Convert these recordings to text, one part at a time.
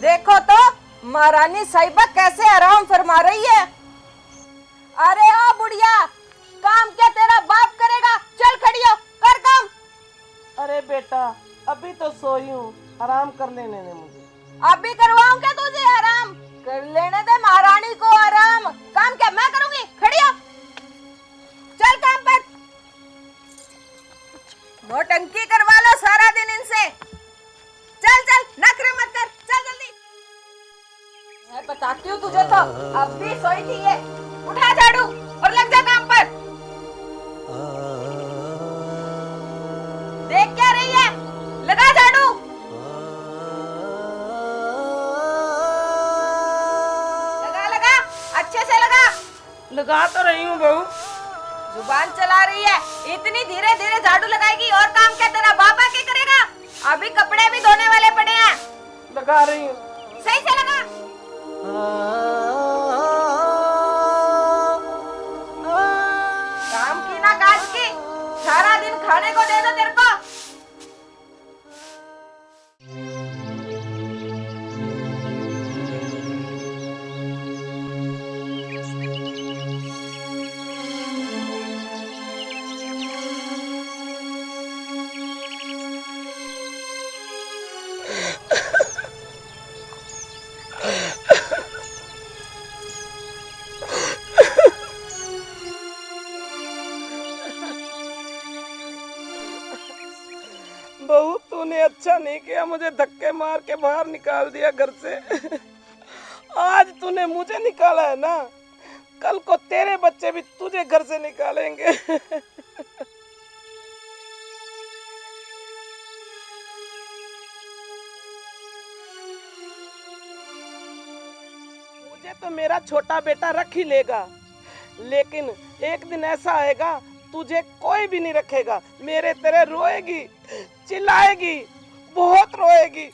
देखो तो महारानी साहिबा कैसे आराम फरमा रही है। अरे ओ बुढ़िया, काम क्या तेरा बाप करेगा? चल खड़ी हो, कर काम। अरे बेटा अभी तो सोई हूँ, आराम कर लेने दे मुझे। अभी करवाऊं क्या तुझे आराम? कर लेने दे महारानी को आराम। काम क्या मैं करूंगी? खड़ी हो, चल काम पर। नौटंकी करवा लो सारा दिन इनसे। चल चल, नखरे मत कर, चल जल्दी। मैं बताती हूँ तुझे तो, अब भी सोई थी ये। उठा झाड़ू और लग जा काम पर। देख क्या रही है? लगा झाड़ू। लगा लगा, अच्छे से लगा। लगा तो रही हूँ बहू। जुबान चला रही है, इतनी धीरे धीरे झाड़ू लगाएगी और काम क्या तेरा बाप आके करेगा? अभी कपड़े भी धोने वाले पड़े हैं। लगा रही हूँ। सही से लगा। काम की ना काज की, सारा दिन खाने को दे दो तेरे को। बहू तूने अच्छा नहीं किया, मुझे धक्के मार के बाहर निकाल दिया घर से। आज तूने मुझे निकाला है ना, कल को तेरे बच्चे भी तुझे घर से निकालेंगे। मुझे तो मेरा छोटा बेटा रख ही लेगा, लेकिन एक दिन ऐसा आएगा तुझे कोई भी नहीं रखेगा। मेरे तेरे रोएगी, चिल्लाएगी, बहुत रोएगी।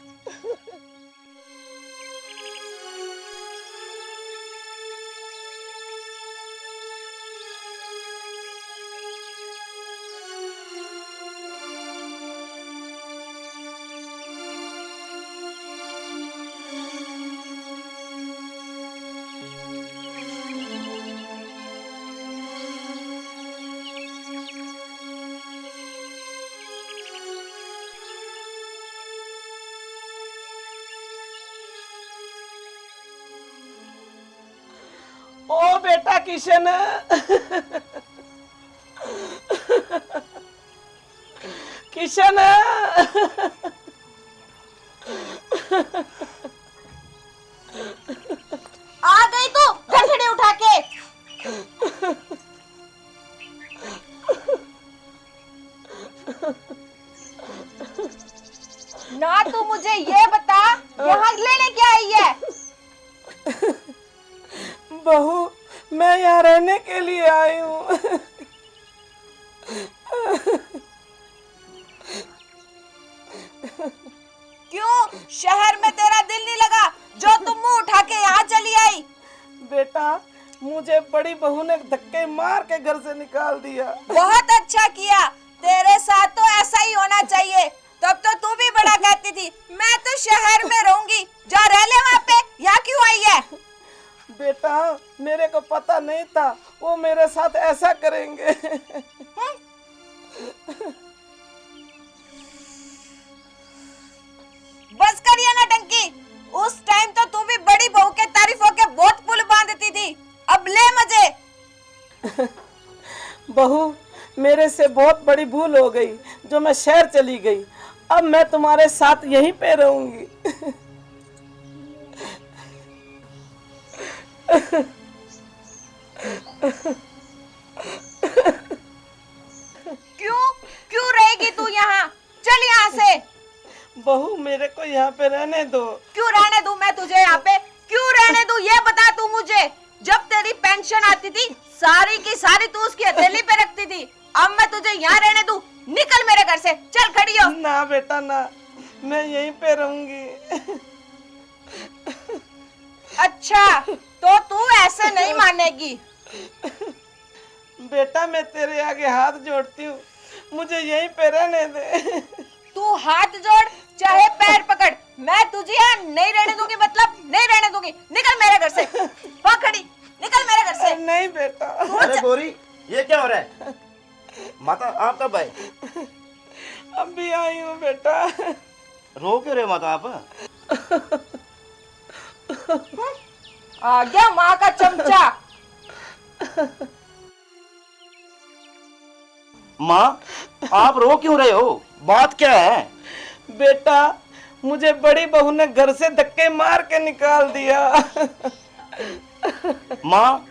ओ बेटा किशन, किशन, आ गई तू गठड़ी उठा के। ना तू मुझे ये बता, यहाँ लेने क्या आई है? बहू मैं यहाँ रहने के लिए आई हूँ। क्यों, शहर में तेरा दिल नहीं लगा जो तुम मुंह उठा के यहाँ चली आई? बेटा मुझे बड़ी बहू ने धक्के मार के घर से निकाल दिया। बहुत अच्छा किया, तेरे साथ तो ऐसा ही होना चाहिए। तब तो तू भी बड़ा कहती थी मैं तो शहर में रहूंगी, जा रह ले वहाँ पे। यहाँ क्यों आई है? बेटा मेरे को पता नहीं था वो मेरे साथ ऐसा करेंगे। बस कर ये नौटंकी। उस टाइम तो तू भी बड़ी बहू के तारीफों के बहुत पुल बांधती थी, अब ले मजे। बहू मेरे से बहुत बड़ी भूल हो गई जो मैं शहर चली गई। अब मैं तुम्हारे साथ यहीं पे रहूंगी। क्यों क्यों रहेगी तू यहाँ? चल यहाँ से। बहू मेरे को यहाँ पे रहने दो। क्यों रहने दूं मैं तुझे यहाँ पे? क्यों रहने दूं ये बता तू मुझे। जब तेरी पेंशन आती थी सारी की सारी तू उसकी हथेली पे रखती थी। अब मैं तुझे यहाँ रहने दूं? निकल मेरे घर से, चल खड़ी हो। ना बेटा ना, मैं यहीं पे रहूंगी। अच्छा तो तू ऐसे नहीं मानेगी। बेटा मैं तेरे आगे हाथ जोड़ती हूँ, मुझे यहीं पे रहने दे। तू हाथ जोड़ चाहे पैर पकड़, मैं तुझे यहाँ नहीं रहने दूंगी, मतलब नहीं रहने दूंगी। निकल मेरे घर से। वहाँ खड़ी, निकल मेरे घर से। नहीं बेटा। अरे गौरी, ये क्या हो रहा है? माता आप कब आए? अभी आई हूँ बेटा। रो क्यों रहे हो माता आप? आ गया माँ का चमचा। माँ, आप रो क्यों रहे हो? बात क्या है? बेटा, मुझे बड़ी बहू ने घर से धक्के मार के निकाल दिया। माँ,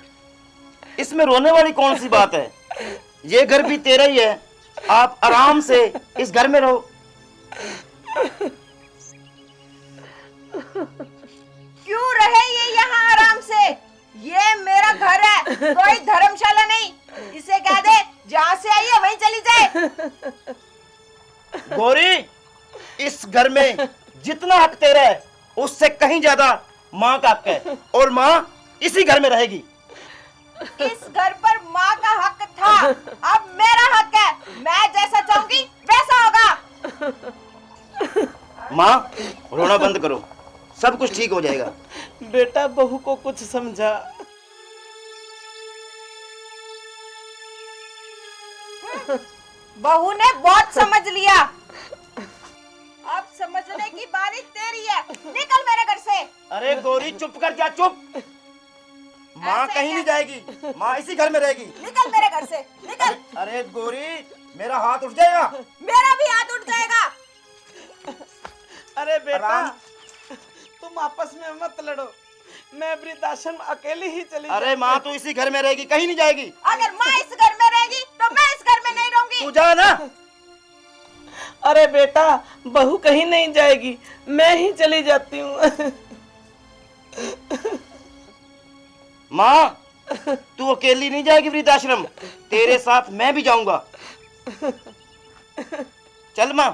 इसमें रोने वाली कौन सी बात है? ये घर भी तेरा ही है, आप आराम से इस घर में रहो। क्यों रहे ये यहाँ आराम से? ये मेरा घर है, कोई धर्मशाला नहीं। इसे कह दे जहाँ से आई है वहीं चली जाए। गौरी, इस घर में जितना हक तेरा है उससे कहीं ज्यादा माँ का हक है, और माँ इसी घर में रहेगी। इस घर पर माँ का हक था, अब मेरा हक है। मैं जैसा चाहूंगी वैसा होगा। माँ, रोना बंद करो, सब कुछ ठीक हो जाएगा। बेटा, बहू को कुछ समझा। बहू ने बहुत समझ लिया, अब समझने की बारी तेरी है। निकल मेरे घर से। अरे गौरी, चुप कर जा, चुप। माँ ऐसे कहीं नहीं क्या? जाएगी, माँ इसी घर में रहेगी। निकल मेरे घर से, निकल। अरे गौरी, मेरा हाथ उठ जाएगा। मेरा भी हाथ उठ जाएगा। अरे बेटा, आराम। तुम आपस में मत लड़ो, मैं वृद्धाश्रम अकेली ही चली अरे माँ, तू इसी घर में रहेगी, कहीं नहीं जाएगी। अगर माँ इस घर में रहेगी तो मैं इस घर में नहीं रहूंगी। तू जा ना। अरे बेटा, बहू कहीं नहीं जाएगी, मैं ही चली जाती हूँ। माँ, तू अकेली नहीं जाएगी वृद्धाश्रम, तेरे साथ मैं भी जाऊंगा। चल माँ।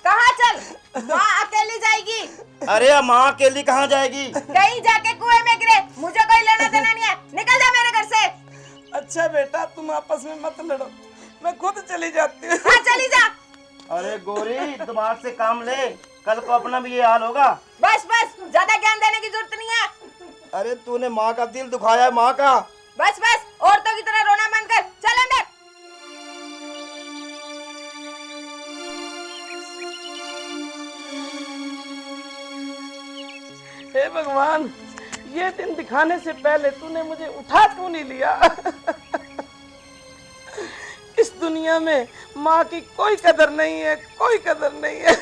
कहाँ चल? माँ अकेली जाएगी। अरे माँ अकेली कहाँ जाएगी? कहीं जाके कुएं में गिरे, मुझे कोई लेना देना नहीं है। निकल जा मेरे घर से। अच्छा बेटा, तुम आपस में मत लड़ो, मैं खुद चली जाती हूँ। हाँ चली जा। अरे गौरी, दिमाग से काम ले, कल को अपना भी ये हाल होगा। बस बस, ज्यादा ज्ञान देने की जरूरत नहीं है। अरे तूने माँ का दिल दुखाया है, माँ का। बस बस, औरतों की तरह रोना बंद कर। चल अंदर। हे भगवान, ये दिन दिखाने से पहले तूने मुझे उठा क्यों नहीं लिया? इस दुनिया में माँ की कोई कदर नहीं है, कोई कदर नहीं है।